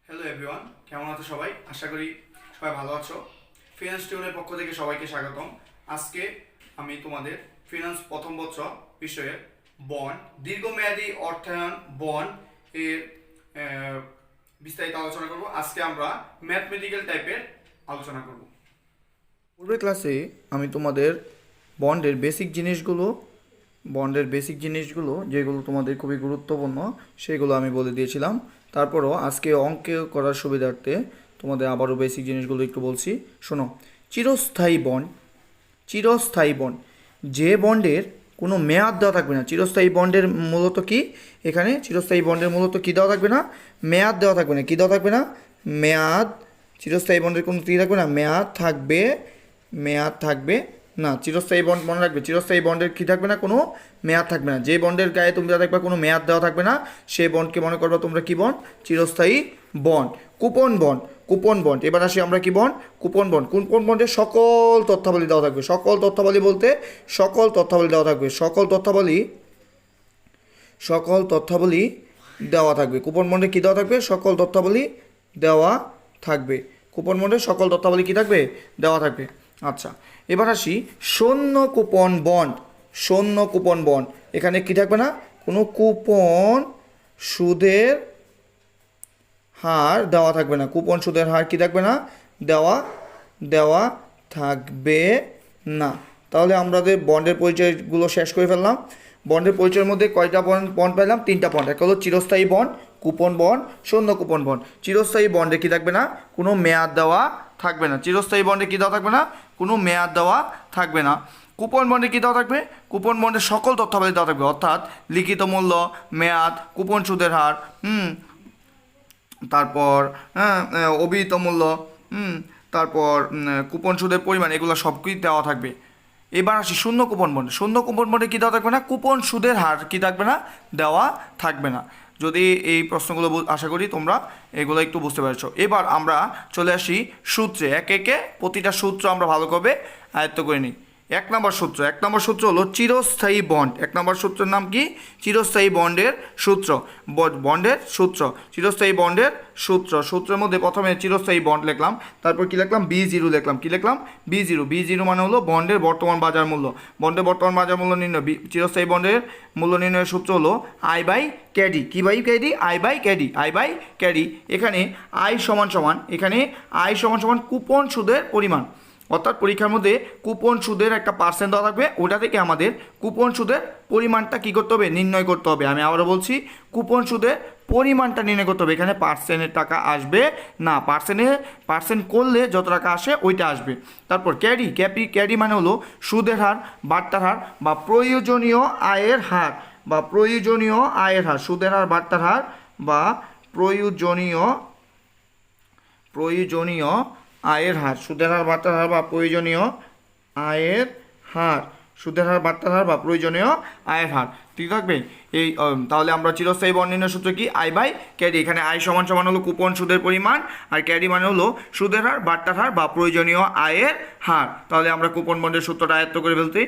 Hello everyone, কেমন আছো সবাই? আশা করি সবাই ভালো আছো। ফিনান্স টিউনের পক্ষ থেকে সবাইকে স্বাগতম। আজকে আমি তোমাদের ফিনান্স প্রথম বছর বিষয়ের বন্ড, দীর্ঘমেয়াদী অর্থায়ন বন্ড এর বিস্তারিত আলোচনা করব। আজকে আমরা ম্যাথমেটিক্যাল টাইপের আলোচনা করব। পূর্বের ক্লাসে আমি তোমাদের বন্ডের বেসিক জিনিসগুলো যেগুলো তোমাদের খুবই গুরুত্বপূর্ণ সেগুলো আমি বলে দিয়েছিলাম। তারপরও আজকে অঙ্কে করার সুবিধার্থে তোমাদের আবারও বেসিক জিনিসগুলো একটু বলছি, শোনো। চিরস্থায়ী বন্ড যে বন্ডের কোনো মেয়াদ দেওয়া থাকবে না। চিরস্থায়ী বন্ডের মূলত কি, এখানে চিরস্থায়ী বন্ডের মূলত কী দেওয়া থাকবে না? মেয়াদ দেওয়া থাকবে না। কী দেওয়া থাকবে না? মেয়াদ। চিরস্থায়ী বন্ডের কোনো কী থাকবে না? মেয়াদ থাকবে না। চিরস্থায়ী বন্ড মনে রাখবে, চিরস্থায়ী বন্ডের কী থাকবে না? কোনো মেয়াদ থাকবে না। যে বন্ডের গায়ে তোমরা দেখবে কোনো মেয়াদ দেওয়া থাকবে না, সেই বন্ডকে মনে করবে তোমরা কী বন্ড? চিরস্থায়ী বন্ড। Coupon bond. এবার আসি আমরা কি বন্ড? কুপন বন্ডের সকল তথ্যাবলী দেওয়া থাকবে। সকল তথ্যাবলী বলতে সকল তথ্যাবলী দেওয়া থাকবে। সকল তথ্যাবলী দেওয়া থাকবে। কুপন বন্ডে কী দেওয়া থাকবে? সকল তথ্যাবলী দেওয়া থাকবে। কুপন বন্ডে সকল তথ্যাবলী কী থাকবে? দেওয়া থাকবে। আচ্ছা, এবার আসি শূন্য কুপন বন্ড। এখানে কী থাকবে না? কোনো কুপন সুদের হার দেওয়া থাকবে না। কুপন সুদের হার কী থাকবে না? দেওয়া থাকবে না। তাহলে আমাদের বন্ডের পরিচয়গুলো শেষ করে ফেললাম। বন্ডের পরিচয়ের মধ্যে কয়টা বন্ড পেলাম? 3টা বন্ড। একটা হলো চিরস্থায়ী বন্ড, কুপন বন্ড, শূন্য কুপন বন্ড। চিরস্থায়ী বন্ডে কী থাকবে না? কোনো মেয়াদ দেওয়া থাকবে না। চিরস্থায়ী বন্ডে কী দেওয়া থাকবে না? কোনো মেয়াদ দেওয়া থাকবে না। কুপন বন্ডে কী দেওয়া থাকবে? কুপন বন্ডে সকল তথ্যাবলী দেওয়া থাকবে, অর্থাৎ লিখিত মূল্য, মেয়াদ, কুপন সুদের হার, তারপর অভিহিত মূল্য, তারপর কুপন সুদের পরিমাণ, এগুলো সব কিছুই দেওয়া থাকবে। এবার আসি শূন্য কুপন বন্ডে কী দেওয়া থাকবে না? কুপন সুদের হার কী থাকবে না? দেওয়া থাকবে না। যদি এই প্রশ্নগুলো আশা করি তোমরা এগুলো একটু বুঝতে পেরেছো। এবার আমরা চলে আসি সূত্রে, একে একে প্রতিটা সূত্র আমরা ভালো করে আয়ত্ত করে নিই। এক নম্বর সূত্র হলো চিরস্থায়ী বন্ড। এক নম্বর সূত্রের নাম কি? চিরস্থায়ী বন্ডের সূত্র। চিরস্থায়ী বন্ডের সূত্রের মধ্যে প্রথমে চিরস্থায়ী বন্ড লিখলাম, তারপর কি লিখলাম? B0 লিখলাম। কি লিখলাম? B0 মানে হলো বন্ডের বর্তমান বাজার মূল্য। বন্ডের বর্তমান বাজার মূল্য নির্ণয়, চিরস্থায়ী বন্ডের মূল্য নির্ণয়ের সূত্র হলো I/KD। কি বাই কেডি? I/KD। এখানে I সমান কুপন সুদের পরিমাণ, অর্থাৎ পরীক্ষার মধ্যে কুপন সুদের একটা পার্সেন্ট দেওয়া থাকবে, ওটা থেকে আমাদের কুপন সুদের পরিমাণটা কী করতে হবে? নির্ণয় করতে হবে। আমি আবারও বলছি, কুপন সুদের পরিমাণটা নির্ণয় করতে হবে। এখানে পার্সেন্টের টাকা আসবে না, পার্সেন্ট করলে যত টাকা আসে ওইটা আসবে। তারপর ক্যারি মানে হলো সুদের হার, বার্তার হার বা প্রয়োজনীয় আয়ের হার সুদের হার, বার্তার হার বা প্রয়োজনীয় আয়ের হার। সুদের হার, বার্তার হার বা প্রয়োজনীয় আয়ের হার। ঠিক থাকবে এই। তাহলে আমরা চিরস্থায়ী বন্ড নির্ণয়ের সূত্র কি? I/KD। এখানে I সমান হলো কুপন সুদের পরিমাণ, আর ক্যারি মানে হলো সুদের হার, বার্তার হার বা প্রয়োজনীয় আয়ের হার। তাহলে আমরা কুপন বন্ডের সূত্রটা আয়ত্ত করে ফেলতে।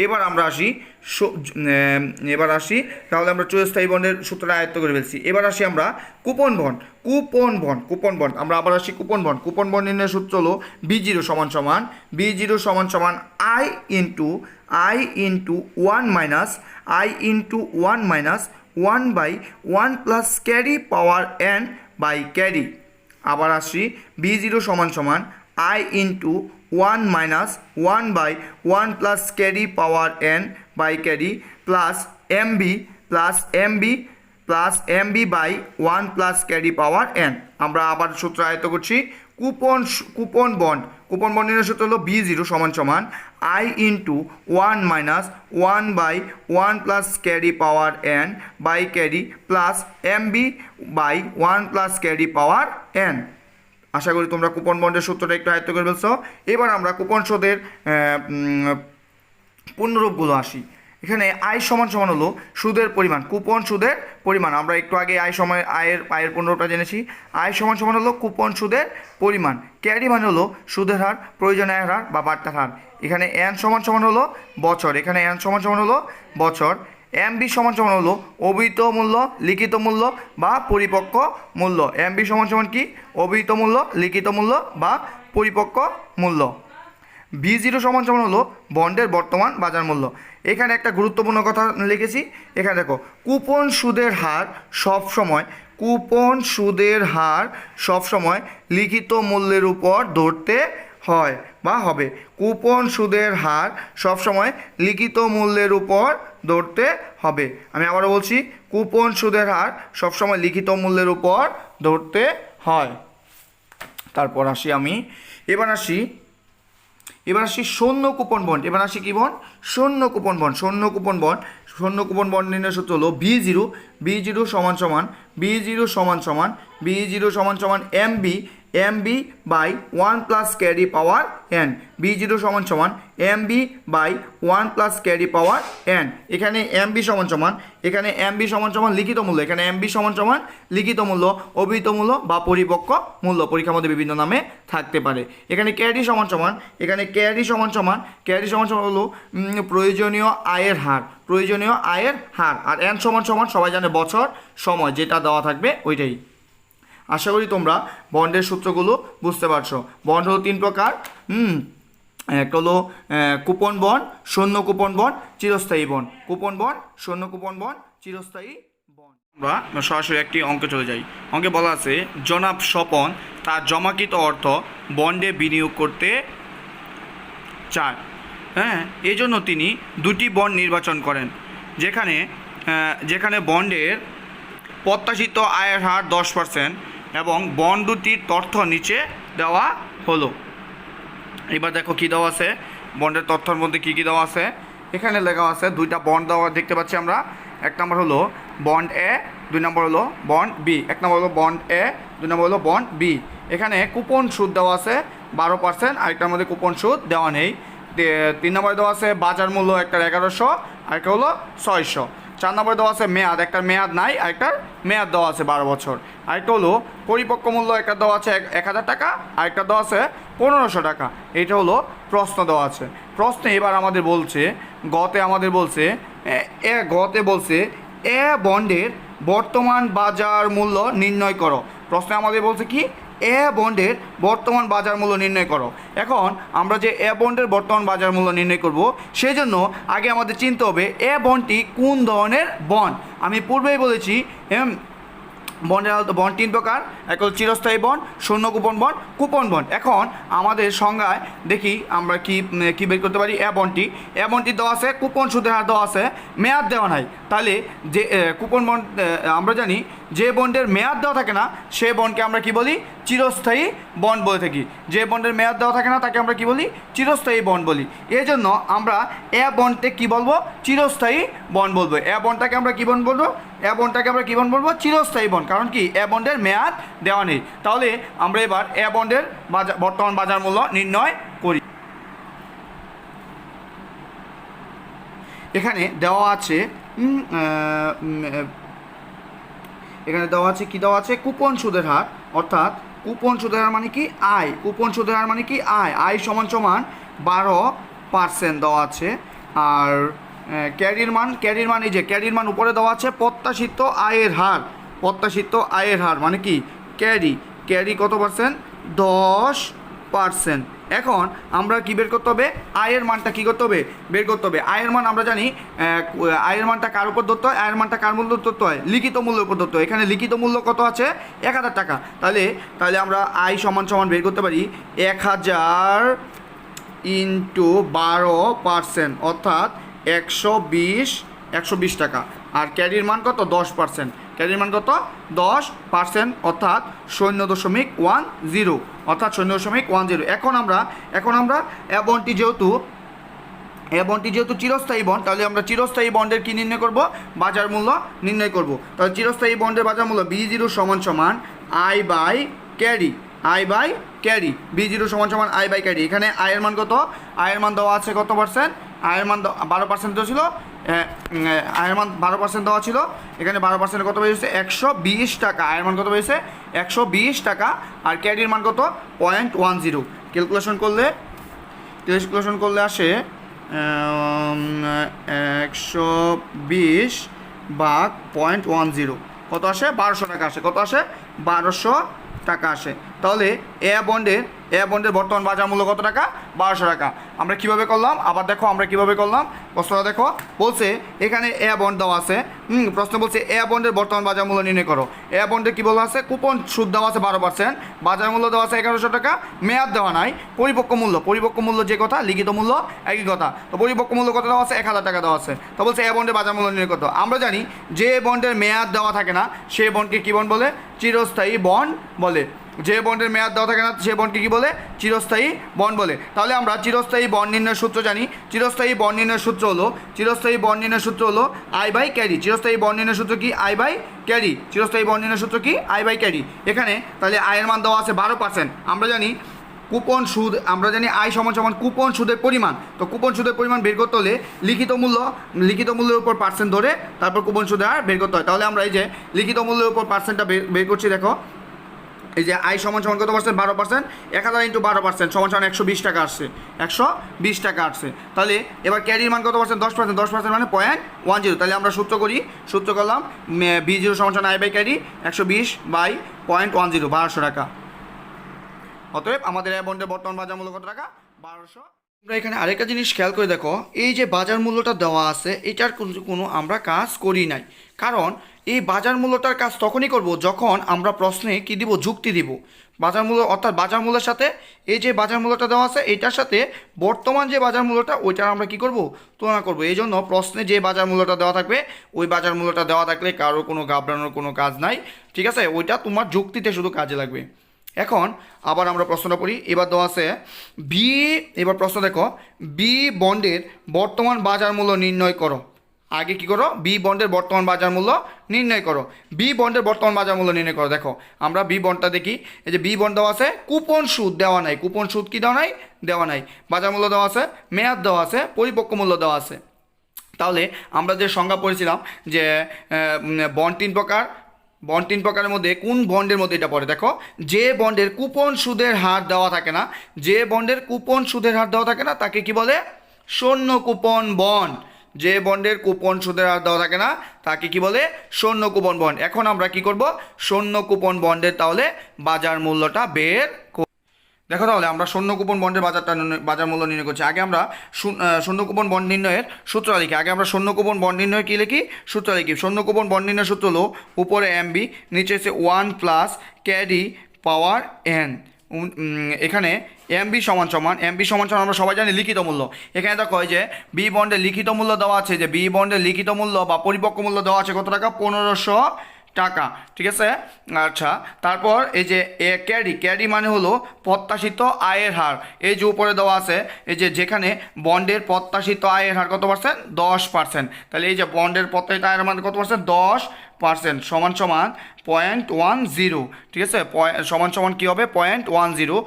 এবার আসি তাহলে আমরা চিরস্থায়ী বন্ডের সূত্রটা আয়ত্ত করে ফেলছি। এবার আসি আমরা কুপন বন্ড। আমরা আবার আসি কুপন বন্ড নির্ণয়ের সূত্র হলো B0 সমান I into 1 plus carry power n by carry. আবার আসি B0 সমান I into 1 plus carry power n by carry plus MB by 1 plus carry power n। আমরা আবার সূত্র আয়ত্ত করছি। কুপন বন্ডের সূত্র হলো B0 সমান I into 1 plus carry power n by carry plus MB by 1 plus carry power n। আশা করি তোমরা কুপন বন্ডের সূত্রটা একটু আয়ত্ত করে ফেলছো। এবার আমরা কুপন সুদের পূর্ণরূপগুলো আসি। এখানে আয় সমান হলো সুদের পরিমাণ, কুপন সুদের পরিমাণ। আমরা একটু আগে আয়ের পূর্ণরূপটা জেনেছি। আয় সমান হলো কুপন সুদের পরিমাণ। ক্যারি মানে হলো সুদের হার, প্রয়োজনীয় হার বা বার্তার হার। এখানে n সমান হলো বছর। এমবি সমান সমান হলো অভিহিত মূল্য, লিখিত মূল্য বা পরিপক্ক মূল্য। এমবি সমান সমান কি? অভিহিত মূল্য, লিখিত মূল্য বা পরিপক্ক মূল্য। B0 সমান সমান হলো বন্ডের বর্তমান বাজার মূল্য। এখানে একটা গুরুত্বপূর্ণ কথা লিখেছি, এখানে দেখো কুপন সুদের হার সবসময় লিখিত মূল্যের উপর ধরতে হয় বা হবে। কুপন সুদের হার সবসময় লিখিত মূল্যের উপর ধরতে হবে। আমি আবারও বলছি, কুপন সুদের হার সবসময় লিখিত মূল্যের উপর ধরতে হয়। তারপর আসি এবার আসি শূন্য কুপন বন্ড। এবার আসি কি বন্ড? শূন্য কুপন বন্ড। শূন্য কুপন বন্ড নির্ণয় সূত্র হলো B0 সমান সমান MB by 1 plus carry power N। B0 সমান সমান MB by 1 plus carry power N। এখানে MB সমান সমান লিখিত মূল্য, এখানে MB সমান সমান লিখিত মূল্য, অভিহিত মূল্য বা পরিপক্ক মূল্য, পরীক্ষার মধ্যে বিভিন্ন নামে থাকতে পারে। এখানে ক্যারি সমান সমান হলো প্রয়োজনীয় আয়ের হার, আর N সমান সমান সবাই জানে বছর সময়, যেটা দেওয়া থাকবে ওইটাই। আশা করি তোমরা বন্ডের সূত্রগুলো বুঝতে পারছো। বন্ড হলো 3 প্রকার। একটা হলো কুপন বন্ড, শূন্য কুপন বন্ড, চিরস্থায়ী বন্ড। কুপন বন্ড, শূন্য কুপন বন্ড, চিরস্থায়ী বন্ড। আমরা সরাসরি একটি অঙ্কে চলে যাই। অঙ্কে বলা আছে জনাব স্বপন তার জমাকৃত অর্থ বন্ডে বিনিয়োগ করতে চায়। এই জন্য তিনি 2টি বন্ড নির্বাচন করেন, যেখানে বন্ডের প্রত্যাশিত আয়ের হার 10% এবং বন্ড দুটির তথ্য নিচে দেওয়া হলো। এবার দেখো কী দেওয়া আছে, বন্ডের তথ্যের মধ্যে কী দেওয়া আছে। এখানে লেখা আছে 2টা বন্ড দেওয়া দেখতে পাচ্ছি আমরা। এক নম্বর হলো বন্ড এ, 2 নম্বর হলো বন্ড বি। 1 নম্বর হলো বন্ড এ, 2 নম্বর হলো বন্ড বি। এখানে কুপন সুদ দেওয়া আছে 12%, আরেকটার মধ্যে কুপন সুদ দেওয়া নেই। 3 নম্বরে দেওয়া আছে বাজার মূল্য, একটার 1100, আরেকটা হলো 600। 4 নম্বরে দেওয়া আছে মেয়াদ, একটার মেয়াদ নাই, আরেকটার মেয়াদ দেওয়া আছে 12 বছর। আরেকটা হলো পরিপক্ক মূল্য, একটা দেওয়া আছে 1000 টাকা, আরেকটা দেওয়া আছে 1500 টাকা। এটা হলো প্রশ্ন দেওয়া আছে। প্রশ্নে এবার আমাদের বলছে, গতে বলছে এ বন্ডের বর্তমান বাজার মূল্য নির্ণয় করো। প্রশ্নে আমাদের বলছে কি? এ বন্ডের বর্তমান বাজার মূল্য নির্ণয় করো। এখন আমরা যে এ বন্ডের বর্তমান বাজার মূল্য নির্ণয় করব, সেই জন্য আগে আমাদের চিনতে হবে এ বন্ডটি কোন ধরনের বন্ড। আমি পূর্বেই বলেছি বন্ডের বন্ড 3 প্রকার, এক হলো চিরস্থায়ী বন্ড, শূন্য কুপন কুপন বন্ড। এখন আমাদের সংজ্ঞায় দেখি আমরা কি বের করতে পারি। এ বন্ডটি দেওয়া আছে, কুপন সুদের হার দেওয়া আছে, মেয়াদ দেওয়া নাই। তাহলে যে কুপন বন্ড, আমরা জানি যে বন্ডের মেয়াদ দেওয়া থাকে না সে বন্ডকে আমরা কি বলি? চিরস্থায়ী বন্ড বলে থাকি। যে বন্ডের মেয়াদ দেওয়া থাকে না তাকে আমরা কি বলি? চিরস্থায়ী বন্ড বলি। এই জন্য আমরা এ বন্ডকে কি বলবো? চিরস্থায়ী বন্ড বলবো। এ বন্ডটাকে আমরা কি বন্ড বলবো? চিরস্থায়ী বন্ড। কারণ কি? এ বন্ডের মেয়াদ দেওয়া নেই। তাহলে আমরা এবার এ বন্ডের বর্তমান বাজার মূল্য নির্ণয় করি। এখানে দেওয়া আছে কুপন সুদের হার, অর্থাৎ কুপন সুদের হার মানে কি? আয়। আয় সমান সমান 12% দেওয়া আছে। আর ক্যারির মান এই যে ক্যারির মান উপরে দেওয়া আছে প্রত্যাশিত আয়ের হার মানে কি? ক্যারি কত পার্সেন্ট? 10%। এখন আমরা কি বের করতে হবে? আয়ের মানটা কি করতে হবে? বের করতে হবে। আয়ের মান আমরা জানি, আয়ের মানটা কার উপর ধরতে হয়? আয়ের মানটা কার মূল্য ধরতে হয়? লিখিত মূল্যের উপর ধরতে হয়। এখানে লিখিত মূল্য কত আছে? 1000 টাকা। তাহলে আমরা আয় সমান সমান বের করতে পারি 1000 ইন্টু 12%, অর্থাৎ 120 টাকা। আর ক্যারির মান কত? 10%। ক্যারির মান কত? 10%, অর্থাৎ 0.10, অর্থাৎ 0.10। এখন আমরা এ বন্ডটি যেহেতু চিরস্থায়ী বন্ড, তাহলে আমরা চিরস্থায়ী বন্ডের কি নির্ণয় করব? বাজার মূল্য নির্ণয় করব। তাহলে চিরস্থায়ী বন্ডের বাজার মূল্য B0 সমান সমান আই বাই ক্যারি। B0 সমান সমান আই বাই ক্যারি। এখানে আয়ের মান কত? আয়ের মান দেওয়া আছে কত পার্সেন্ট? আয়ের মান 12% দেওয়া ছিল। আয়ের মান 12% দেওয়া ছিল। এখানে 12% কত বেরিয়েছে? 120 টাকা। আয়ের মান কত বেরিয়েছে? 120 টাকা। আর ক্যারির মান কত? 0.10। ক্যালকুলেশন করলে আসে 120 ভাগ 0.10 কত আসে? 1200 টাকা আসে। কত আসে? 1200 টাকা আসে। তাহলে এ বন্ডের বর্তমান বাজার মূল্য কত টাকা? 1200 টাকা। আমরা কিভাবে করলাম? আবার দেখো আমরা কিভাবে করলাম। প্রশ্নটা দেখো, বলছে এখানে এ বন্ড দেওয়া আছে। প্রশ্ন বলছে এ বন্ডের বর্তমান বাজার মূল্য নির্ণয় করো। এ বন্ডে কি বলা আছে? কুপন সুদ দেওয়া আছে 12%, বাজার মূল্য দেওয়া আছে 1100 টাকা, মেয়াদ দেওয়া নাই, পরিপক্ক মূল্য যে কথা, লিখিত মূল্য একই কথা। তো পরিপক্ক মূল্য কত দেওয়া আছে? 1000 টাকা দেওয়া আছে। তো বলছে এ বন্ডের বাজার মূল্য নির্ণয় করতে। আমরা জানি যে বন্ডের মেয়াদ দেওয়া থাকে না সে বন্ডকে কী বন্ড বলে? চিরস্থায়ী বন্ড বলে। যে বন্ডের মেয়াদ দেওয়া থাকে না সে বন্ডকে কী বলে? চিরস্থায়ী বন্ড বলে। তাহলে আমরা চিরস্থায়ী বন্ড নির্ণয়ের সূত্র জানি। চিরস্থায়ী বন্ড নির্ণয়ের সূত্র হলো I/ক্যারি। চিরস্থায়ী বন্ড নির্ণয়ের সূত্র কি? I/ক্যারি। চিরস্থায়ী বন্ড নির্ণয়ের সূত্র কি? I/ক্যারি। এখানে তাহলে আয়ের মান দেওয়া আছে 12%। আমরা জানি কুপন সুদ, আমরা জানি আয় সমান কুপন সুদের পরিমাণ। তো কুপন সুদের পরিমাণ বের করতে হলে লিখিত মূল্যের উপর পার্সেন্ট ধরে তারপর কুপন সুদের হার বের করতে হয়। তাহলে আমরা এই যে লিখিত মূল্যের উপর পার্সেন্টটা বের করছি। দেখো এই যে আয় সমান কত পার্সেন্ট? 12%। 1000 × 12% সমান 120 টাকা আসছে। 120 টাকা আসছে। তাহলে এবার ক্যারির মান কত পার্সেন্ট? 10%। 10% মানে 0.10। তাহলে আমরা সূত্র করলাম B0 সমান I/ক্যারি 120/0.10, 1200 টাকা। অতএব আমাদের এই বন্ডের বর্তমান বাজার মূল্য কত টাকা? 1200। আমরা এখানে আরেকটা জিনিস খেয়াল করে দেখো, এই যে বাজার মূল্যটা দেওয়া আছে এটার কোনো আমরা কাজ করি নাই। কারণ এই বাজার মূল্যটার কাজ তখনই করব যখন আমরা প্রশ্নে কি দিব? যুক্তি দিব। বাজার মূল্য অর্থাৎ বাজার মূল্যের সাথে এই যে বাজার মূল্যটা দেওয়া আছে এটার সাথে বর্তমান যে বাজার মূল্যটা ওইটার আমরা কি করব? তুলনা করব। এই জন্য প্রশ্নে যে বাজার মূল্যটা দেওয়া থাকবে ওই বাজার মূল্যটা দেওয়া থাকলে কারো কোনো ঘাবড়ানোর কোনো কাজ নাই, ঠিক আছে? ওইটা তোমার যুক্তিতে শুধু কাজে লাগবে। এখন আবার আমরা প্রশ্নটা পড়ি। এবার দেওয়া আছে এবার প্রশ্ন দেখো, বি বন্ডের বর্তমান বাজার মূল্য নির্ণয় করো। আগে কি করো? বি বন্ডের বর্তমান বাজার মূল্য নির্ণয় করো। বি বন্ডের বর্তমান বাজার মূল্য নির্ণয় করো। দেখো আমরা বি বন্ডটা দেখি। এই যে বি বন্ড দেওয়া আছে, কুপন সুদ দেওয়া নাই। কুপন সুদ কি দেওয়া নাই। বাজার মূল্য দেওয়া আছে, মেয়াদ দেওয়া আছে, পরিপক্ক মূল্য দেওয়া আছে। তাহলে আমরা যে সংজ্ঞা পড়েছিলাম যে বন্ড 3 প্রকার, বন্ড 3 প্রকারের মধ্যে কোন বন্ডের মধ্যে এটা পড়ে? দেখো যে বন্ডের কুপন সুদের হার দেওয়া থাকে না, তাকে কি বলে? শূন্য কুপন বন্ড। যে বন্ডের কুপন সুদের হার দেওয়া থাকে না তাকে কি বলে? শূন্য কুপন বন্ড। এখন আমরা কি করব? শূন্য কুপন বন্ডের তাহলে বাজার মূল্যটা বের করব। দেখো তাহলে আমরা শূন্য কুপন বন্ডের বাজার মূল্য নির্ণয় করছি। আগে আমরা শূন্য কুপন বন্ড নির্ণয়ের সূত্র লিখি। শূন্য কুপন বন্ড নির্ণয় কী লিখি? সূত্র লিখি। শূন্য কুপন বন্ড নির্ণয়ের সূত্র হলো উপরে MB, নিচে হচ্ছে 1 + ক্যারি পাওয়ার n। এখানে MB সমান আমরা সবাই জানি লিখিত মূল্য। এখানে দেখো যে বি বন্ডের লিখিত মূল্য দেওয়া আছে, যে বি বন্ডের লিখিত মূল্য বা পরিপক্ক মূল্য দেওয়া আছে কত টাকা? 1500 টাকা, ঠিক আছে? আচ্ছা, তারপর এই যে ক্যারি মানে হলো প্রত্যাশিত আয়ের হার। এই যে উপরে দেওয়া আছে এই যে যেখানে বন্ডের প্রত্যাশিত আয়ের হার কত পার্সেন্ট? 10%। তাহলে এই যে বন্ডের প্রত্যাশিত আয়ের মান কত পার্সেন্ট? 10% সমান 0.10, ঠিক আছে? সমান কী হবে? 0.10।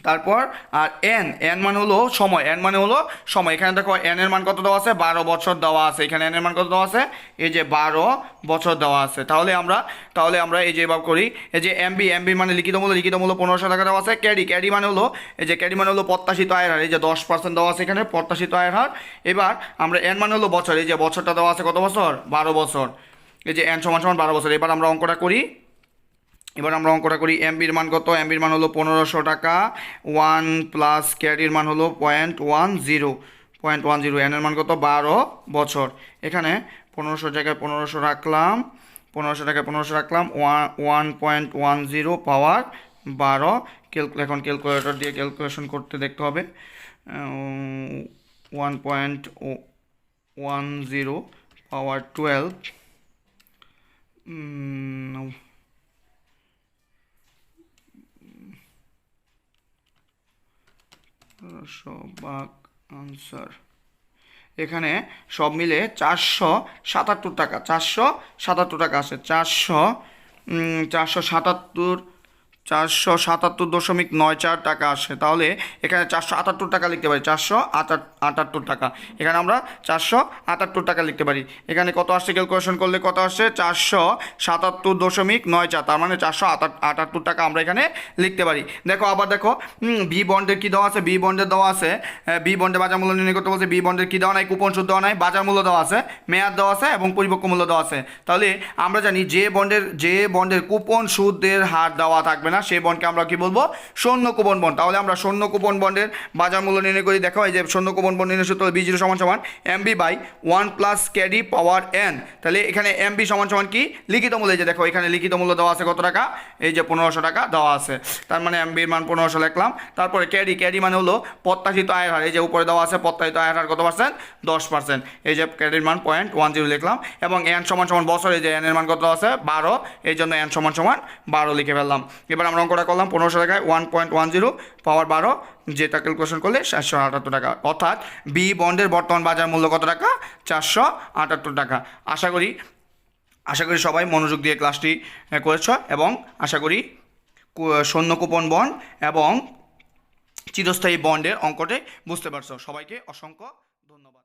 তারপর আর এন মানে হলো সময়। এখানে দেখো এন এর মান কত দেওয়া আছে? 12 বছর দেওয়া আছে। এখানে এন এর মান কত দেওয়া আছে? এই যে 12 বছর দেওয়া আছে। তাহলে আমরা এই যে এবার করি, এই যে এমবি মানে লিখিত মূল্য 1500 টাকা দেওয়া আছে। ক্যারি মানে হলো প্রত্যাশিত আয়ের হার। এই যে 10% দেওয়া আছে এখানে প্রত্যাশিত আয়ের হার। এবার আমরা এন মানে হলো বছর। এই যে বছরটা দেওয়া আছে কত বছর? 12 বছর। এই যে এন সমান 12 বছর। এবার আমরা অঙ্কটা করি। এমবির মান কত? এমবির মান হলো 1500 টাকা। 1 + ক্যারির মান হলো 0.10। এন এর মান কত? 12 বছর। এখানে 1500 জায়গায় 1500 রাখলাম। 1.10 পাওয়ার 12। এখন ক্যালকুলেটর দিয়ে ক্যালকুলেশন করতে দেখতে হবে। 1.10 পাওয়ার 12 ভাগ আনসার। এখানে সব মিলে 477 টাকা। 477 টাকা আসে। 477 477.94 টাকা আসে। তাহলে এখানে 478 টাকা লিখতে পারি, 478 টাকা। এখানে আমরা 478 টাকা লিখতে পারি। এখানে কত আসছে ক্যালকুলেশন করলে কত আসছে? 477.94, তার মানে 478 টাকা আমরা এখানে লিখতে পারি। দেখো আবার দেখো, বি বন্ডের কী দেওয়া আছে? বি বন্ডের দেওয়া আছে, বি বন্ডের বাজার মূল্য নির্ণয় করতে বলছে। বি বন্ডের কী দেওয়া নাই? কুপন সুদ দেওয়া নাই, বাজার মূল্য দেওয়া আছে, মেয়াদ দেওয়া আছে এবং পরিপক্ক মূল্য দেওয়া আছে। তাহলে আমরা জানি যে বন্ডের কুপন সুদের হার দেওয়া থাকবে না সেই বন্ডকে আমরা কি বলবো? শূন্য কুপন বন্ড। তাহলে আমরা শূন্য কুপন বন্ডের বাজার মূল্য নির্ণয় করি। দেখো এই যে শূন্য কুপন বন্ড নির্ণয় সূত্র বি জিরো সমান সমান MB by 1 plus KD power N. তাহলে এখানে এমবি সমান সমান কি? লিখিত মূল্য। এই যে দেখো এখানে লিখিত মূল্য দেওয়া আছে কত টাকা? এই যে 1500 টাকা দেওয়া আছে। তার মানে এমবির মান 1500 লিখলাম। তারপরে কেডি মানে হলো প্রত্যাশিত আয়ের হার। এই যে উপরে দেওয়া আছে প্রত্যাশিত আয়ের হার কত পার্সেন্ট? 10%। এই যে কেডির মান 0.10 লিখলাম। এবং এন সমান সমান বছর, এই যে এন এর মান কত আছে? 12, এই জন্য এন সমান সমান 12 লিখে ফেললাম। এবার আমরা অঙ্কটা করলাম 1500 টাকায় 1.10 পাওয়ার 12, যেটা ক্যালকুলেশন করলে 478 টাকা। অর্থাৎ বি বন্ডের বর্তমান বাজার মূল্য কত টাকা? 478 টাকা। আশা করি সবাই মনোযোগ দিয়ে ক্লাসটি করেছ এবং আশা করি শূন্য কুপন বন্ড এবং চিরস্থায়ী বন্ডের অঙ্কটি বুঝতে পারছো। সবাইকে অসংখ্য ধন্যবাদ।